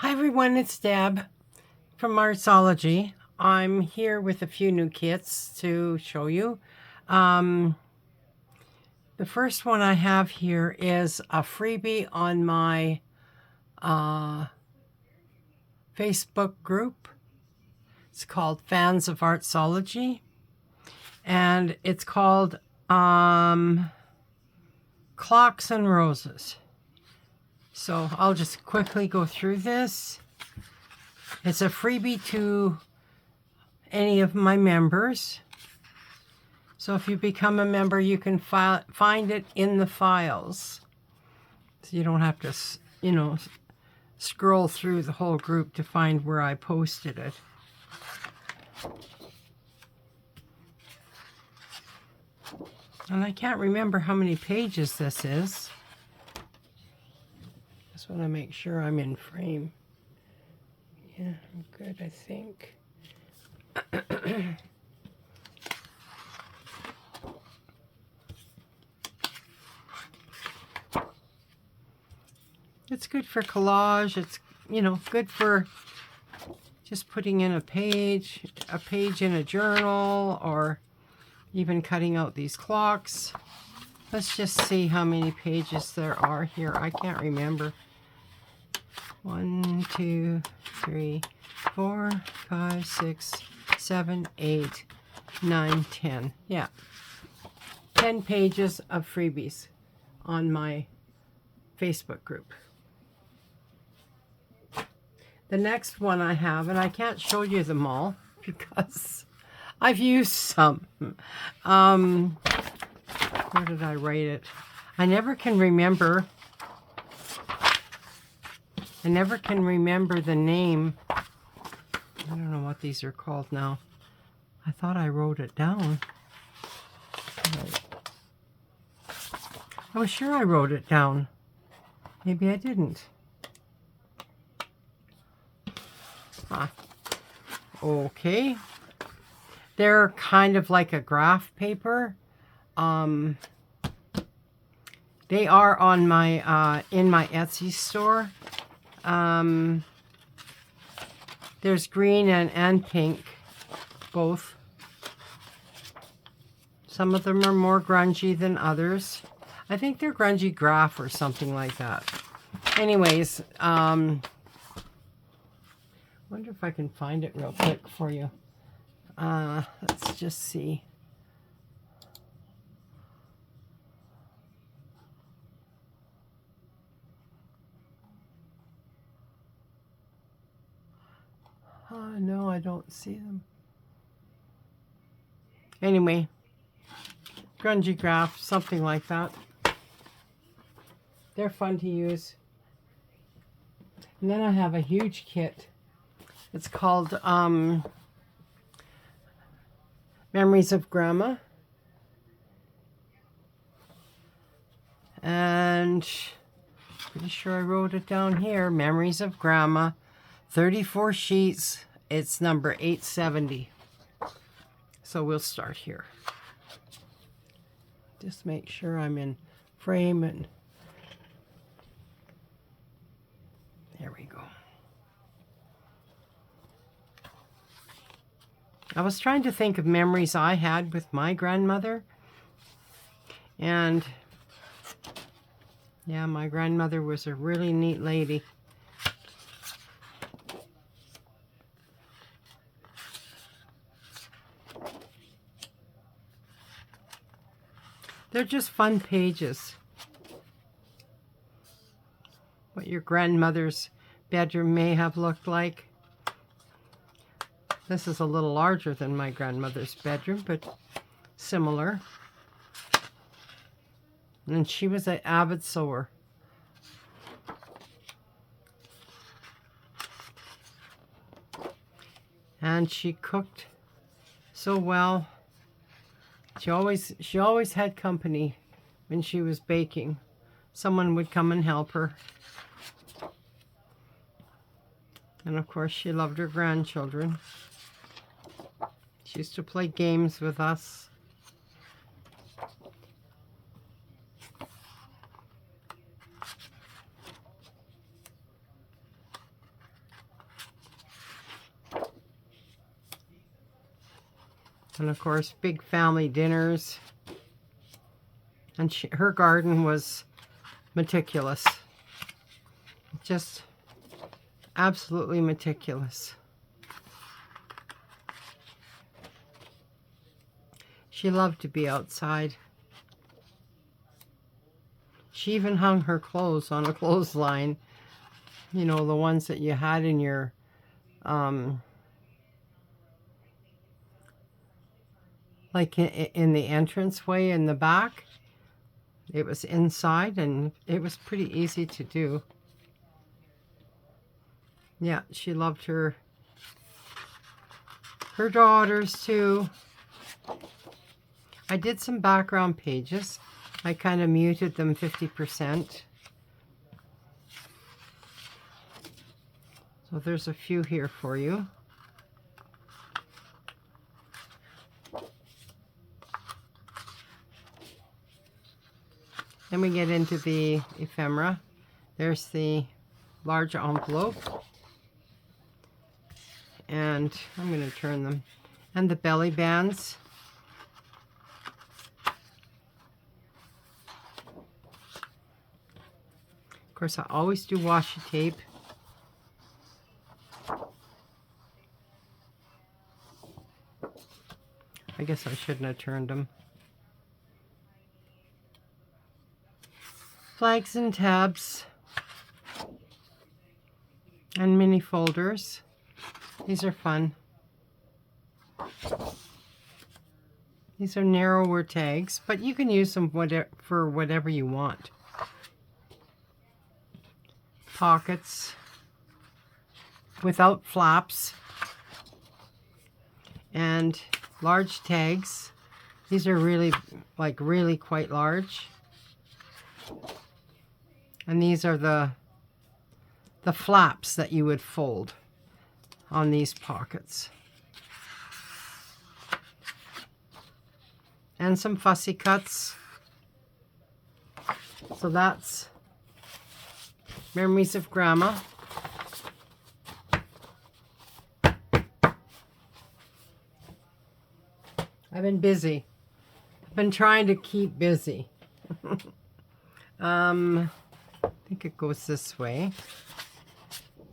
Hi everyone, it's Deb from Artsology. I'm here with a few new kits to show you. The first one I have here is a freebie on my Facebook group. It's called Fans of Artsology, and it's called Clocks and Roses. So I'll just quickly go through this. It's a freebie to any of my members. So if you become a member, you can find it in the files. So you don't have to, scroll through the whole group to find where I posted it. And I can't remember how many pages this is. Just want to make sure I'm in frame. Yeah, I'm good, I think. It's good for collage. It's, good for just putting in a page in a journal, or even cutting out these clocks. Let's just see how many pages there are here. I can't remember. 1, 2, 3, 4, 5, 6, 7, 8, 9, 10. Yeah. 10 pages of freebies on my Facebook group. The next one I have, and I can't show you them all because I've used some. Where did I write it? I never can remember the name. I don't know what these are called now. I thought I wrote it down. I was sure I wrote it down. Maybe I didn't. Okay. They're kind of like a graph paper. They are on my in my Etsy store. There's green and pink, both. Some of them are more grungy than others. I think they're grungy graph or something like that. Anyways, wonder if I can find it real quick for you. Let's just see. No, I don't see them. Anyway, grungy graph, something like that. They're fun to use. And then I have a huge kit. It's called Memories of Grandma. And pretty sure I wrote it down here. Memories of Grandma. 34 sheets. It's number 870. So we'll start here. Just make sure I'm in frame, and there we go. I was trying to think of memories I had with my grandmother. And yeah, my grandmother was a really neat lady. They're just fun pages. What your grandmother's bedroom may have looked like. This is a little larger than my grandmother's bedroom, but similar. And she was an avid sewer. And she cooked so well. She always had company when she was baking. Someone would come and help her. And of course, she loved her grandchildren. She used to play games with us. And of course, big family dinners. And her garden was meticulous. Just absolutely meticulous. She loved to be outside. She even hung her clothes on a clothesline. You know, the ones that you had in your like in the entranceway in the back. It was inside, and it was pretty easy to do. Yeah, she loved her daughters too. I did some background pages. I kind of muted them 50%. So there's a few here for you. Then we get into the ephemera. There's the large envelope. And I'm going to turn them. And the belly bands. Of course, I always do washi tape. I guess I shouldn't have turned them. Flags and tabs. And mini folders. These are fun. These are narrower tags, but you can use them for whatever you want. Pockets without flaps. And large tags. These are really quite large. And these are the flaps that you would fold on these pockets. And some fussy cuts. So that's Memories of Grandma. I've been busy. I've been trying to keep busy. I think it goes this way.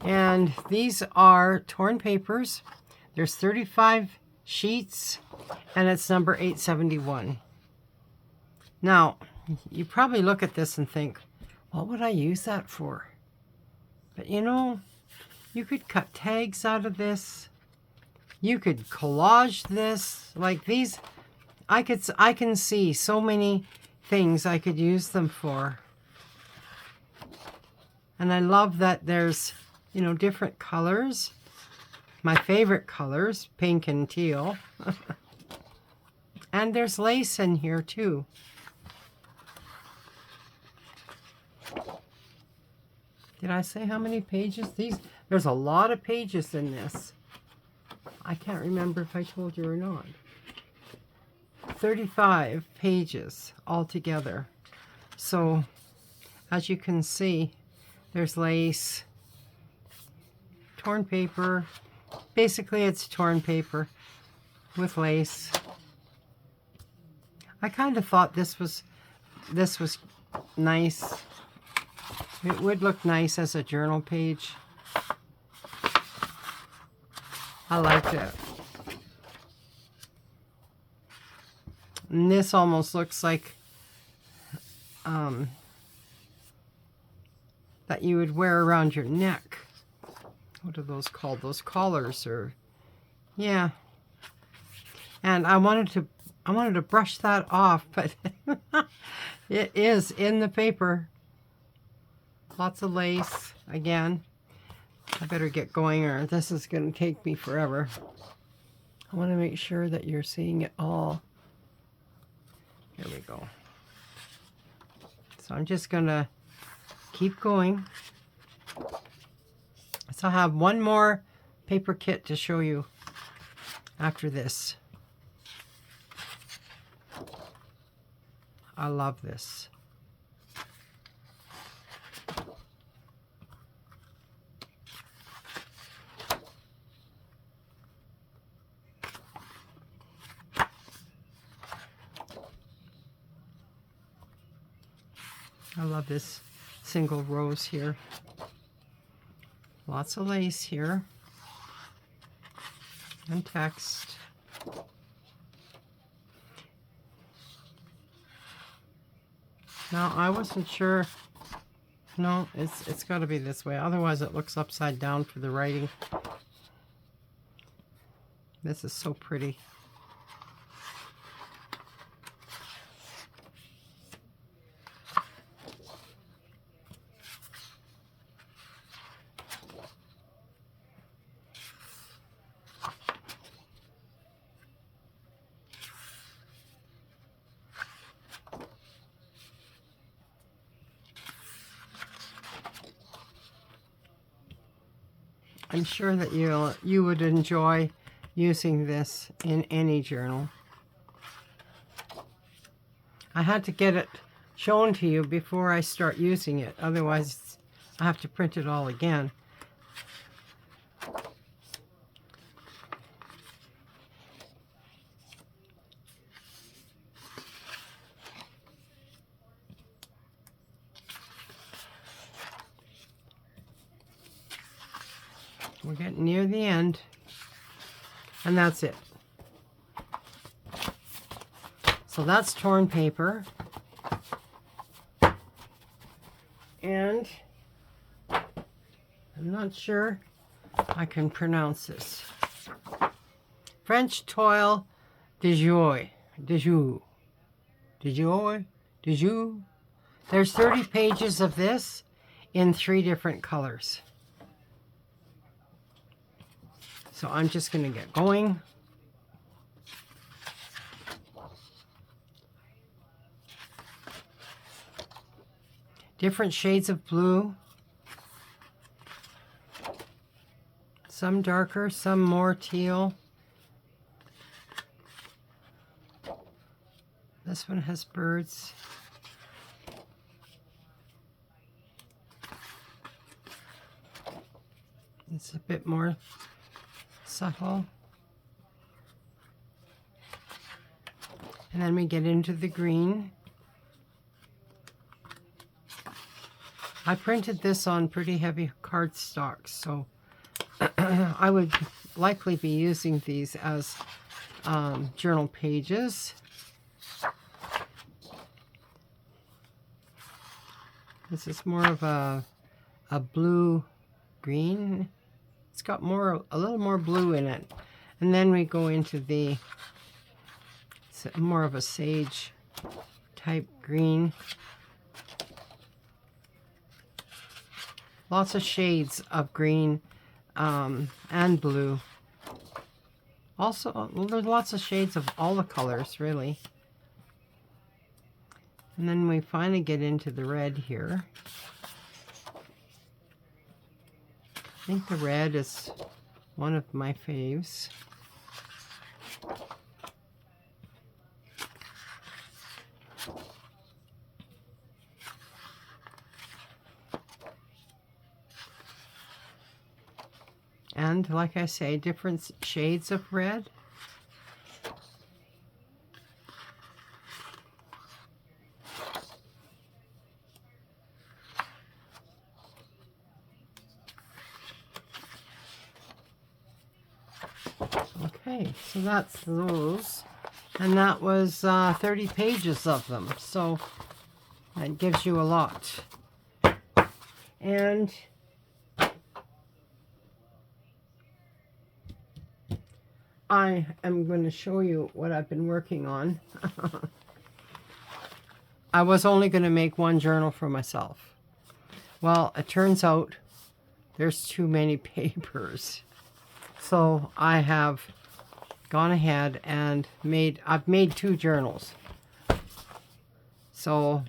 And these are torn papers. There's 35 sheets, and it's number 871. Now, you probably look at this and think, what would I use that for? But you know, you could cut tags out of this. You could collage this. Like these, I can see so many things I could use them for. And I love that there's, you know, different colors. My favorite colors, pink and teal. And there's lace in here too. Did I say how many pages? There's a lot of pages in this. I can't remember if I told you or not. 35 pages altogether. So, as you can see, there's lace, torn paper. Basically, it's torn paper with lace. I kind of thought this was nice. It would look nice as a journal page. I liked it. And this almost looks like that you would wear around your neck. What are those called? Those collars, or yeah. And I wanted to brush that off, but it is in the paper. Lots of lace again. I better get going or this is going to take me forever. I want to make sure that you're seeing it all. Here we go. So I'm just going to keep going. So I have one more paper kit to show you after this. I love this. I love this single rose here. Lots of lace here. And text. Now, I wasn't sure. No, it's got to be this way. Otherwise, it looks upside down for the writing. This is so pretty. I'm sure that you would enjoy using this in any journal. I had to get it shown to you before I start using it. Otherwise, I have to print it all again. We're getting near the end, and that's it. So that's torn paper, and I'm not sure I can pronounce this. French toile de joie, de jour, de joie, de jour. There's 30 pages of this in 3 different colors. So I'm just going to get going. Different shades of blue. Some darker, some more teal. This one has birds. It's a bit more subtle. And then we get into the green. I printed this on pretty heavy cardstock, so I would likely be using these as journal pages. This is more of a blue-green. It's got a little more blue in it. And then we go into the more of a sage type green. Lots of shades of green and blue. Also, well, there's lots of shades of all the colors, really. And then we finally get into the red here. I think the red is one of my faves. And like I say, different shades of red. Okay, so that's those. And that was 30 pages of them. So that gives you a lot. And I am going to show you what I've been working on. I was only going to make one journal for myself. Well, it turns out there's too many papers. So I have gone ahead and I've made 2 journals. So,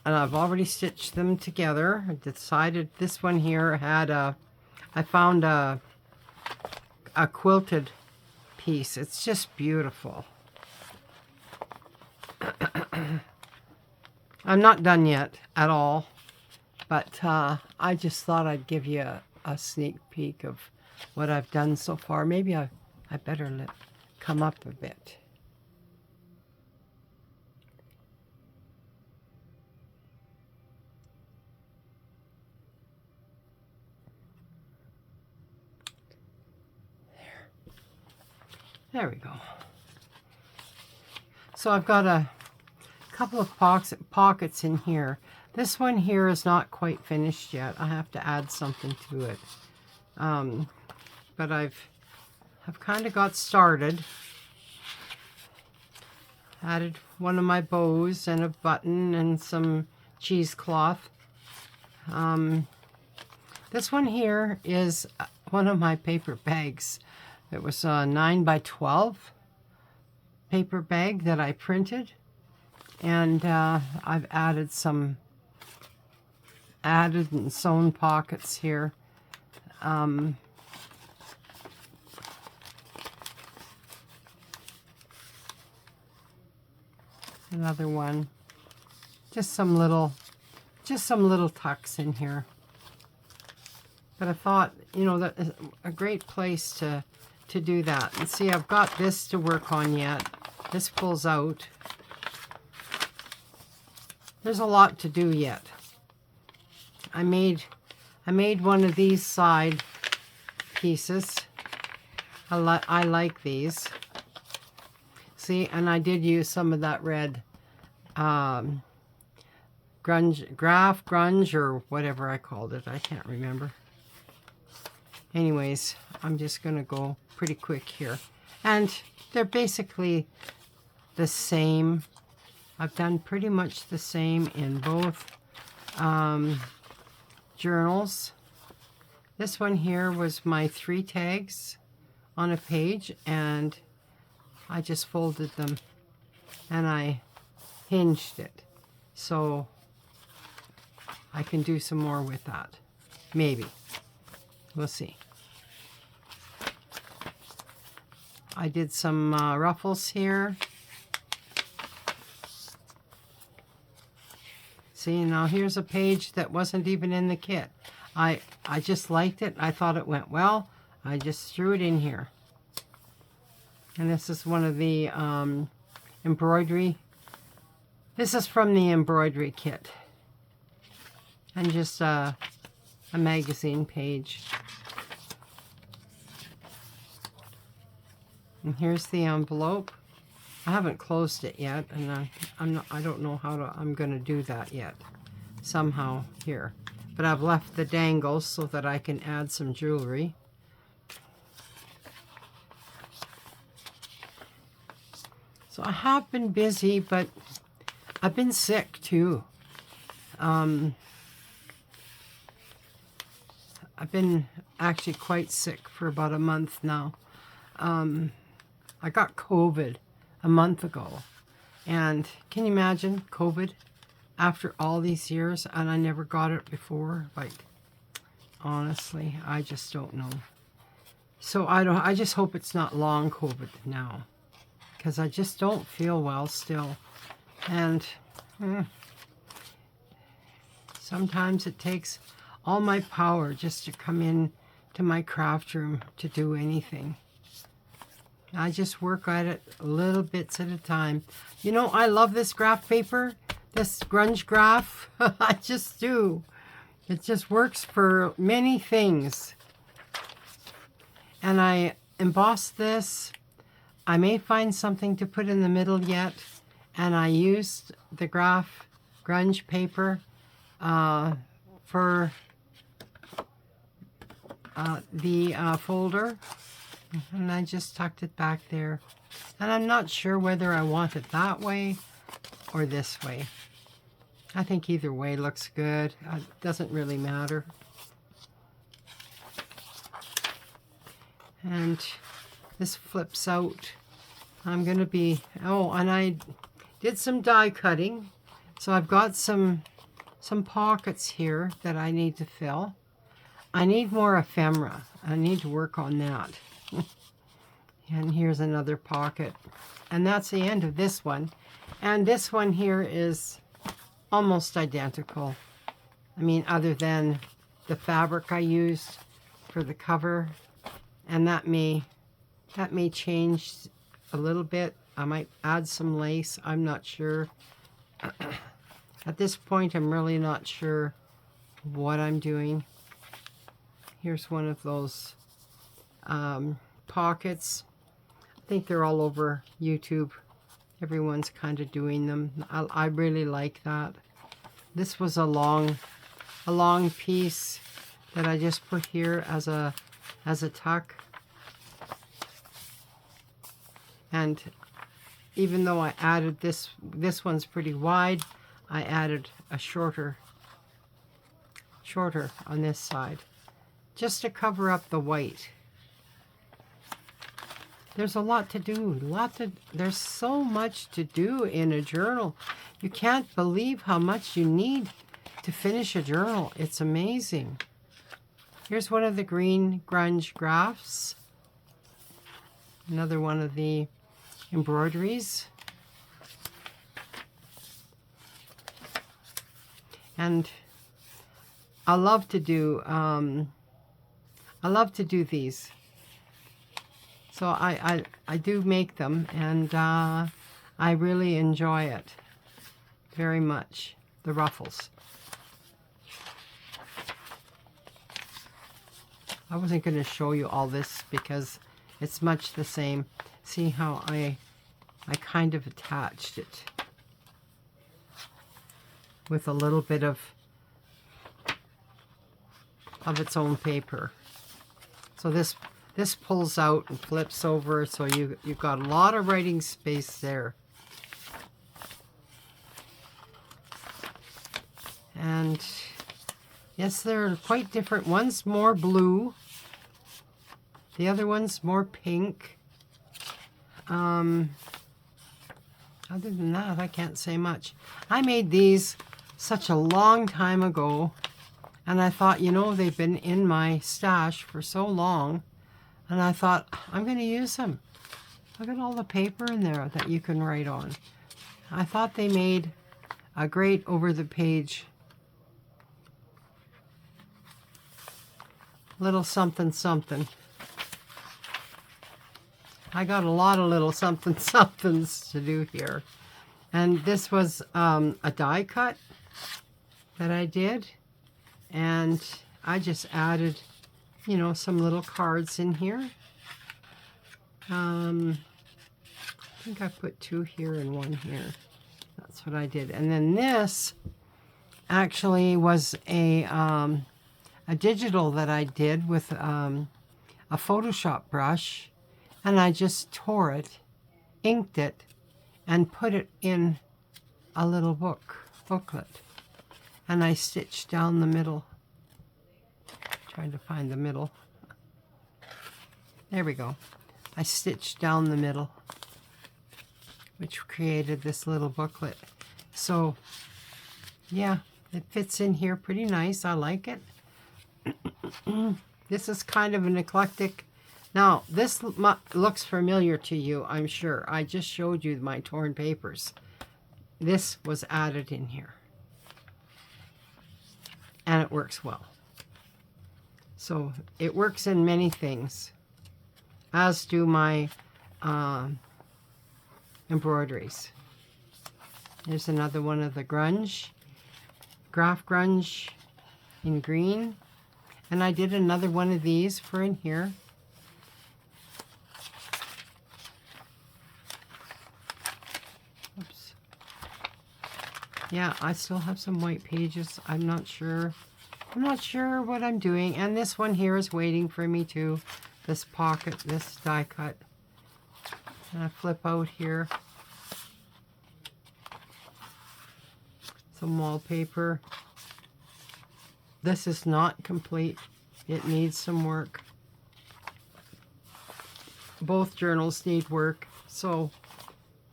and I've already stitched them together. I decided this one here had I found a quilted piece. It's just beautiful. I'm not done yet at all, but I just thought I'd give you a sneak peek of what I've done so far. Maybe I better come up a bit. There we go. So I've got a couple of pockets in here. This one here is not quite finished yet. I have to add something to it. But I've kind of got started. Added one of my bows and a button and some cheesecloth. This one here is one of my paper bags. It was a 9 by 12 paper bag that I printed, and I've added and sewn pockets here. Another one, just some little tucks in here. But I thought, you know, that is a great place to do that. And see, I've got this to work on yet. This pulls out. There's a lot to do yet. I made one of these side pieces. I like these. See, and I did use some of that red grunge, or whatever I called it. I can't remember. Anyways, I'm just going to go pretty quick here. And they're basically the same. I've done pretty much the same in both journals. This one here was my 3 tags on a page, and I just folded them and I hinged it. So I can do some more with that. Maybe. We'll see. I did some ruffles here. See, now here's a page that wasn't even in the kit. I just liked it. I thought it went well. I just threw it in here. And this is one of the embroidery. This is from the embroidery kit. And just a magazine page. And here's the envelope. I haven't closed it yet, and I don't know how I'm going to do that yet. Somehow here. But I've left the dangles so that I can add some jewelry. So I have been busy, but I've been sick too. I've been actually quite sick for about a month now. I got COVID a month ago. And can you imagine COVID after all these years, and I never got it before? Like, honestly, I just don't know. So I just hope it's not long COVID now, because I just don't feel well still. And sometimes it takes all my power just to come in to my craft room to do anything. I just work at it little bits at a time. You know, I love this graph paper, this grunge graph. I just do. It just works for many things. And I embossed this. I may find something to put in the middle yet. And I used the grunge paper for the folder. And I just tucked it back there. And I'm not sure whether I want it that way or this way. I think either way looks good. It doesn't really matter. And this flips out. I'm going to be... Oh, and I did some die cutting. So I've got some pockets here that I need to fill. I need more ephemera. I need to work on that. And here's another pocket. And that's the end of this one. And this one here is almost identical. I mean, other than the fabric I used for the cover. And that may change a little bit. I might add some lace. I'm not sure. At this point, I'm really not sure what I'm doing. Here's one of those pockets. think they're all over YouTube. Everyone's kind of doing them. I really like that. This was a long piece that I just put here as a tuck. And even though I added this one's pretty wide, I added a shorter on this side, just to cover up the white. There's a lot to do. There's so much to do in a journal. You can't believe how much you need to finish a journal. It's amazing. Here's one of the green grunge graphs. Another one of the embroideries. And I love to do these. So I do make them, and I really enjoy it very much, the ruffles. I wasn't going to show you all this because it's much the same. See how I kind of attached it with a little bit of its own paper. So this pulls out and flips over, so you've got a lot of writing space there. And yes, they're quite different. One's more blue, the other one's more pink. Other than that, I can't say much. I made these such a long time ago, and I thought, you know, they've been in my stash for so long, and I thought, I'm going to use them. Look at all the paper in there that you can write on. I thought they made a great over-the-page little something something. I got a lot of little something somethings to do here. And this was a die cut that I did. And I just added, you know, some little cards in here. I think I put 2 here and 1 here. That's what I did. And then this actually was a digital that I did with a Photoshop brush, and I just tore it, inked it, and put it in a little booklet. And I stitched down the middle. Trying to find the middle. There we go. I stitched down the middle, which created this little booklet. So, yeah, it fits in here pretty nice. I like it. This is kind of an eclectic. Now, this looks familiar to you, I'm sure. I just showed you my torn papers. This was added in here. And it works well. So it works in many things, as do my embroideries. There's another one of the grunge, graph grunge in green. And I did another one of these for in here. Oops. Yeah, I still have some white pages. I'm not sure what I'm doing. And this one here is waiting for me too. This pocket, this die cut. And I flip out here. Some wallpaper. This is not complete. It needs some work. Both journals need work. So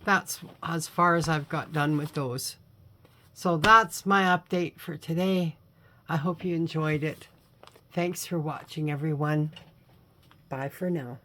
that's as far as I've got done with those. So that's my update for today. I hope you enjoyed it. Thanks for watching, everyone. Bye for now.